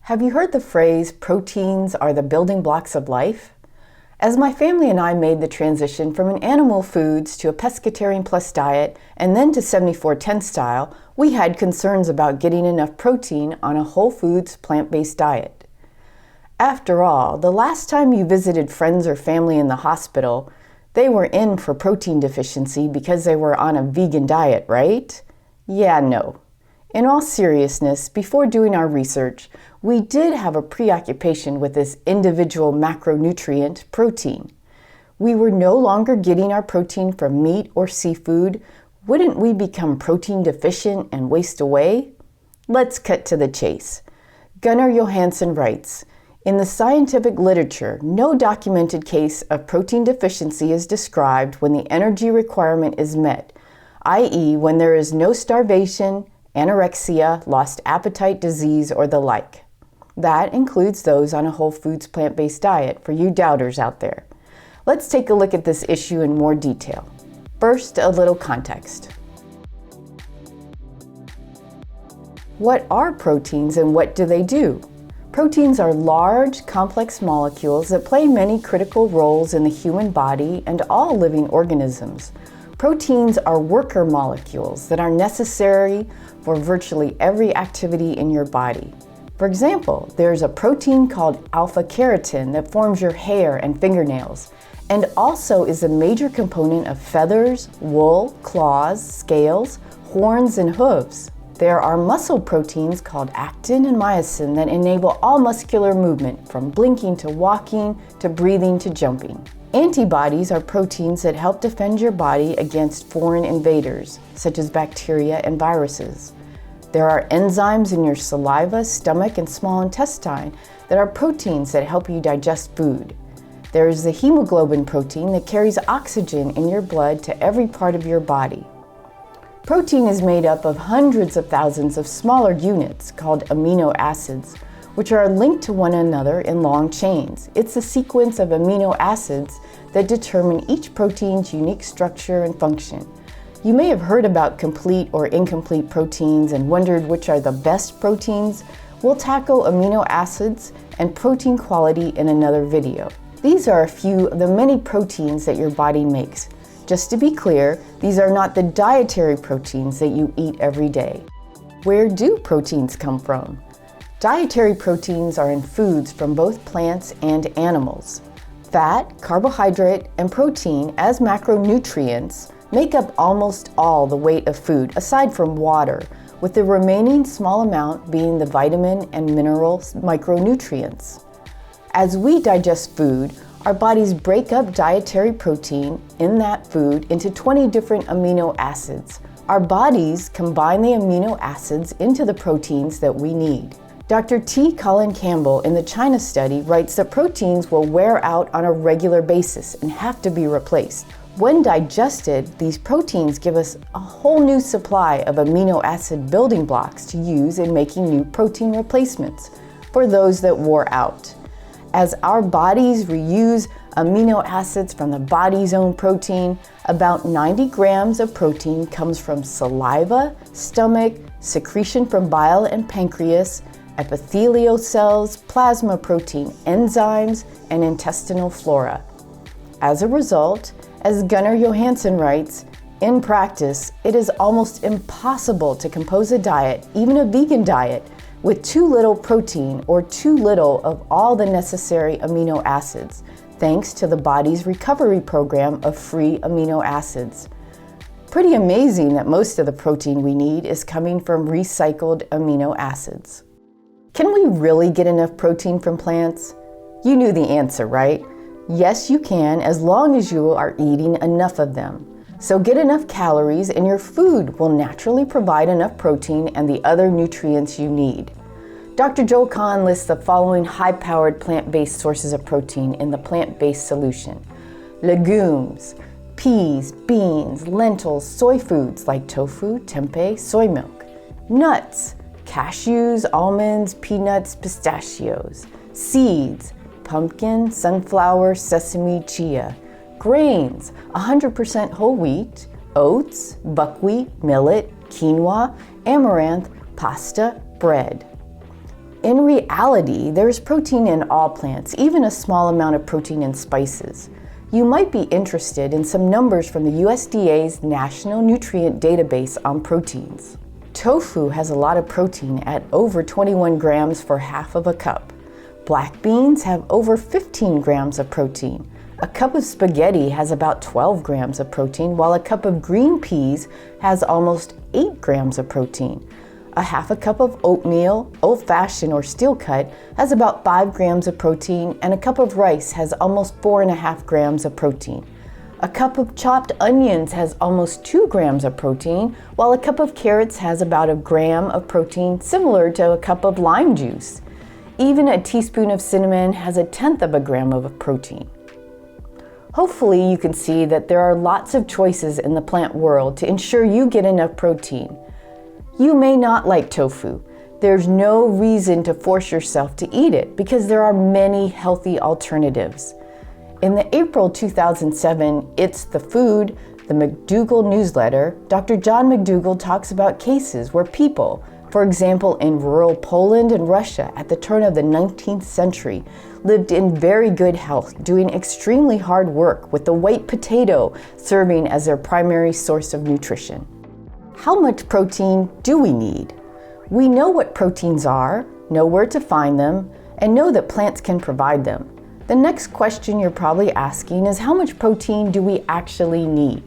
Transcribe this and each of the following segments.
Have you heard the phrase, proteins are the building blocks of life? As my family and I made the transition from an animal foods to a pescatarian plus diet and then to 74-10 style, we had concerns about getting enough protein on a whole foods plant-based diet. After all, the last time you visited friends or family in the hospital, they were in for protein deficiency because they were on a vegan diet, right? Yeah, no. In all seriousness, before doing our research, we did have a preoccupation with this individual macronutrient, protein. We were no longer getting our protein from meat or seafood. Wouldn't we become protein deficient and waste away? Let's cut to the chase. Gunnar Johansson writes, "In the scientific literature, no documented case of protein deficiency is described when the energy requirement is met, i.e. when there is no starvation, anorexia, lost appetite disease, or the like." That includes those on a whole foods plant-based diet for you doubters out there. Let's take a look at this issue in more detail. First, a little context. What are proteins and what do they do? Proteins are large, complex molecules that play many critical roles in the human body and all living organisms. Proteins are worker molecules that are necessary for virtually every activity in your body. For example, there's a protein called alpha-keratin that forms your hair and fingernails, and also is a major component of feathers, wool, claws, scales, horns, and hooves. There are muscle proteins called actin and myosin that enable all muscular movement, from blinking to walking to breathing to jumping. Antibodies are proteins that help defend your body against foreign invaders, such as bacteria and viruses. There are enzymes in your saliva, stomach, and small intestine that are proteins that help you digest food. There is the hemoglobin protein that carries oxygen in your blood to every part of your body. Protein is made up of hundreds of thousands of smaller units called amino acids, which are linked to one another in long chains. It's a sequence of amino acids that determine each protein's unique structure and function. You may have heard about complete or incomplete proteins and wondered which are the best proteins. We'll tackle amino acids and protein quality in another video. These are a few of the many proteins that your body makes. Just to be clear, these are not the dietary proteins that you eat every day. Where do proteins come from? Dietary proteins are in foods from both plants and animals. Fat, carbohydrate, and protein as macronutrients make up almost all the weight of food aside from water, with the remaining small amount being the vitamin and mineral micronutrients. As we digest food, our bodies break up dietary protein in that food into 20 different amino acids. Our bodies combine the amino acids into the proteins that we need. Dr. T. Colin Campbell in the China study writes that proteins will wear out on a regular basis and have to be replaced. When digested, these proteins give us a whole new supply of amino acid building blocks to use in making new protein replacements for those that wore out. As our bodies reuse amino acids from the body's own protein, about 90 grams of protein comes from saliva, stomach, secretion from bile and pancreas, epithelial cells, plasma protein, enzymes, and intestinal flora. As a result, as Gunnar Johansson writes, in practice, it is almost impossible to compose a diet, even a vegan diet, with too little protein or too little of all the necessary amino acids, thanks to the body's recovery program of free amino acids. Pretty amazing that most of the protein we need is coming from recycled amino acids. Can we really get enough protein from plants? You knew the answer, right? Yes, you can, as long as you are eating enough of them. So get enough calories and your food will naturally provide enough protein and the other nutrients you need. Dr. Joel Kahn lists the following high-powered plant-based sources of protein in the plant-based solution. Legumes, peas, beans, lentils, soy foods like tofu, tempeh, soy milk. Nuts, cashews, almonds, peanuts, pistachios. Seeds, pumpkin, sunflower, sesame, chia. Grains, 100% whole wheat, oats, buckwheat, millet, quinoa, amaranth, pasta, bread. In reality, there's protein in all plants, even a small amount of protein in spices. You might be interested in some numbers from the USDA's National Nutrient Database on proteins. Tofu has a lot of protein at over 21 grams for half of a cup. Black beans have over 15 grams of protein. A cup of spaghetti has about 12 grams of protein, while a cup of green peas has almost 8 grams of protein. A half a cup of oatmeal, old-fashioned or steel-cut, has about 5 grams of protein, and a cup of rice has almost 4.5 grams of protein. A cup of chopped onions has almost 2 grams of protein, while a cup of carrots has about a gram of protein, similar to a cup of lime juice. Even a teaspoon of cinnamon has 1/10 of a gram of protein. Hopefully you can see that there are lots of choices in the plant world to ensure you get enough protein. You may not like tofu. There's no reason to force yourself to eat it because there are many healthy alternatives. In the April 2007 It's the Food, the McDougall newsletter, Dr. John McDougall talks about cases where people, for example in rural Poland and Russia at the turn of the 19th century, lived in very good health, doing extremely hard work with the white potato serving as their primary source of nutrition. How much protein do we need? We know what proteins are, know where to find them, and know that plants can provide them. The next question you're probably asking is how much protein do we actually need?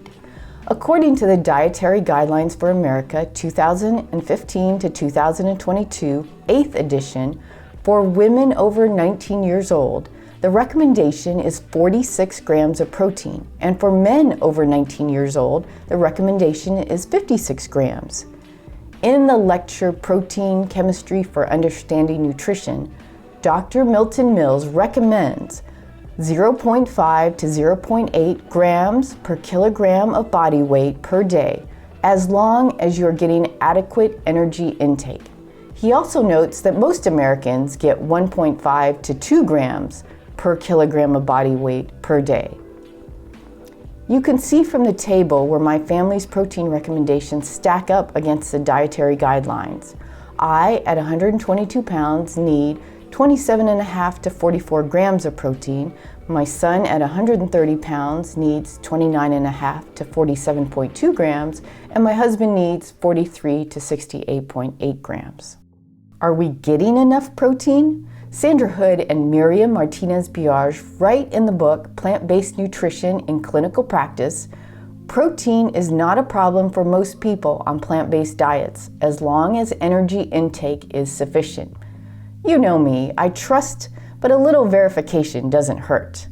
According to the Dietary Guidelines for America 2015 to 2022, 8th edition, for women over 19 years old, the recommendation is 46 grams of protein, and for men over 19 years old, the recommendation is 56 grams. In the lecture Protein Chemistry for Understanding Nutrition, Dr. Milton Mills recommends 0.5 to 0.8 grams per kilogram of body weight per day, as long as you're getting adequate energy intake. He also notes that most Americans get 1.5 to 2 grams per kilogram of body weight per day. You can see from the table where my family's protein recommendations stack up against the dietary guidelines. I, at 122 pounds, need 27.5 to 44 grams of protein. My son, at 130 pounds, needs 29.5 to 47.2 grams, and my husband needs 43 to 68.8 grams. Are we getting enough protein? Sandra Hood and Miriam Martinez-Biarge write in the book Plant-Based Nutrition in Clinical Practice, protein is not a problem for most people on plant-based diets as long as energy intake is sufficient. You know me, I trust, but a little verification doesn't hurt.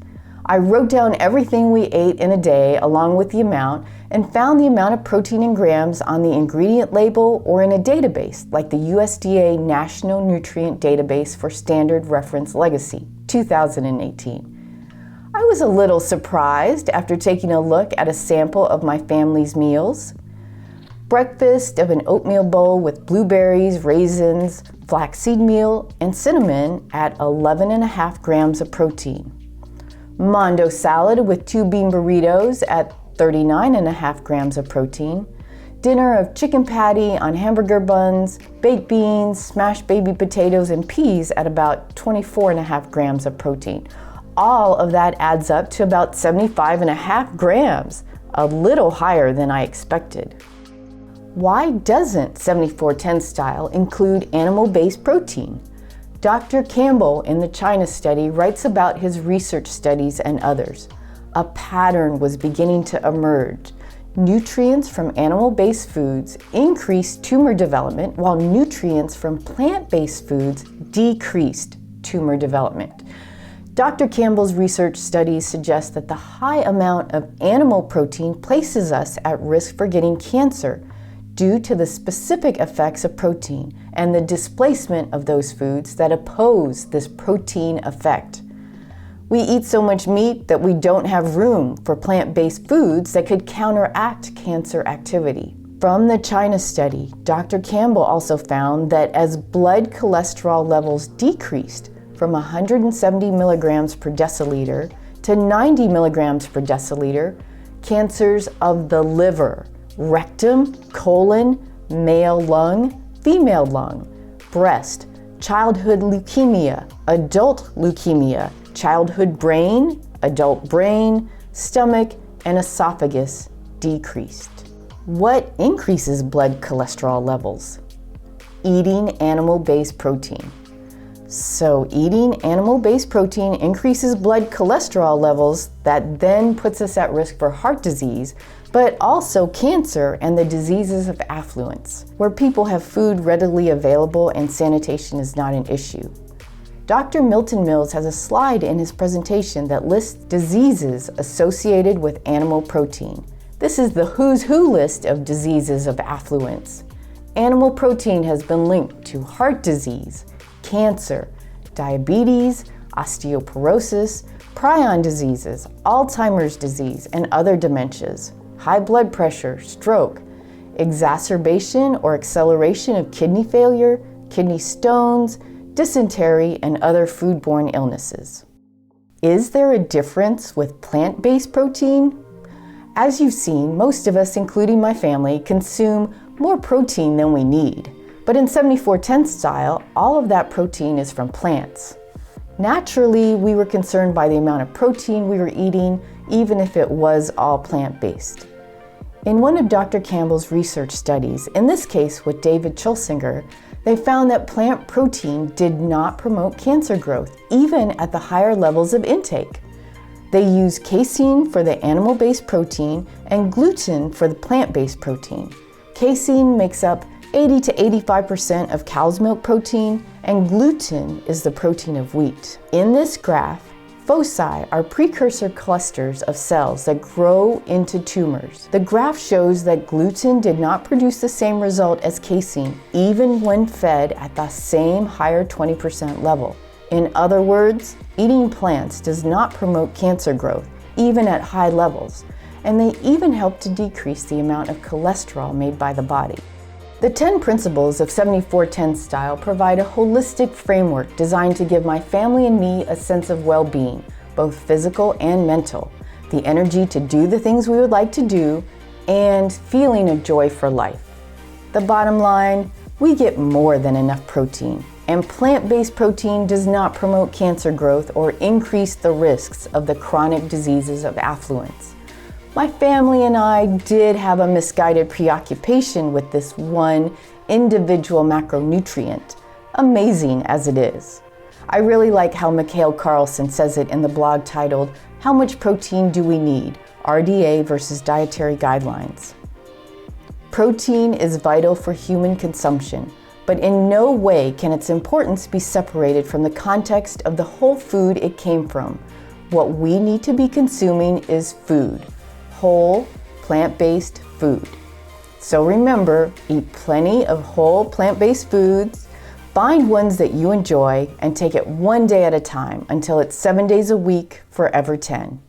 I wrote down everything we ate in a day along with the amount and found the amount of protein in grams on the ingredient label or in a database like the USDA National Nutrient Database for Standard Reference Legacy, 2018. I was a little surprised after taking a look at a sample of my family's meals. Breakfast of an oatmeal bowl with blueberries, raisins, flaxseed meal, and cinnamon at 11.5 grams of protein. Mondo salad with 2 bean burritos at 39.5 grams of protein. Dinner of chicken patty on hamburger buns, baked beans, smashed baby potatoes, and peas at about 24.5 grams of protein. All of that adds up to about 75.5 grams, a little higher than I expected. Why doesn't 7410 style include animal-based protein? Dr. Campbell in the China study writes about his research studies and others. A pattern was beginning to emerge. Nutrients from animal-based foods increased tumor development, while nutrients from plant-based foods decreased tumor development. Dr. Campbell's research studies suggest that the high amount of animal protein places us at risk for getting cancer, due to the specific effects of protein and the displacement of those foods that oppose this protein effect. We eat so much meat that we don't have room for plant-based foods that could counteract cancer activity. From the China study, Dr. Campbell also found that as blood cholesterol levels decreased from 170 milligrams per deciliter to 90 milligrams per deciliter, cancers of the liver, rectum, colon, male lung, female lung, breast, childhood leukemia, adult leukemia, childhood brain, adult brain, stomach, and esophagus decreased. What increases blood cholesterol levels? Eating animal-based protein. So eating animal-based protein increases blood cholesterol levels that then puts us at risk for heart disease, but also cancer and the diseases of affluence, where people have food readily available and sanitation is not an issue. Dr. Milton Mills has a slide in his presentation that lists diseases associated with animal protein. This is the who's who list of diseases of affluence. Animal protein has been linked to heart disease, cancer, diabetes, osteoporosis, prion diseases, Alzheimer's disease, and other dementias, high blood pressure, stroke, exacerbation or acceleration of kidney failure, kidney stones, dysentery, and other foodborne illnesses. Is there a difference with plant-based protein? As you've seen, most of us, including my family, consume more protein than we need. But in 7410 style, all of that protein is from plants. Naturally, we were concerned by the amount of protein we were eating, even if it was all plant-based. In one of Dr. Campbell's research studies, in this case with David Chulsinger, they found that plant protein did not promote cancer growth, even at the higher levels of intake. They used casein for the animal-based protein and gluten for the plant-based protein. Casein makes up 80 to 85% of cow's milk protein, and gluten is the protein of wheat. In this graph, foci are precursor clusters of cells that grow into tumors. The graph shows that gluten did not produce the same result as casein, even when fed at the same higher 20% level. In other words, eating plants does not promote cancer growth, even at high levels, and they even help to decrease the amount of cholesterol made by the body. The 10 principles of 7410 style provide a holistic framework designed to give my family and me a sense of well-being, both physical and mental, the energy to do the things we would like to do, and feeling a joy for life. The bottom line, we get more than enough protein, and plant-based protein does not promote cancer growth or increase the risks of the chronic diseases of affluence. My family and I did have a misguided preoccupation with this one individual macronutrient, amazing as it is. I really like how Mikhail Carlson says it in the blog titled, "How Much Protein Do We Need? RDA versus Dietary Guidelines." Protein is vital for human consumption, but in no way can its importance be separated from the context of the whole food it came from. What we need to be consuming is food. Whole, plant-based food. So remember, eat plenty of whole plant-based foods, find ones that you enjoy, and take it one day at a time until it's 7 days a week, forever 10.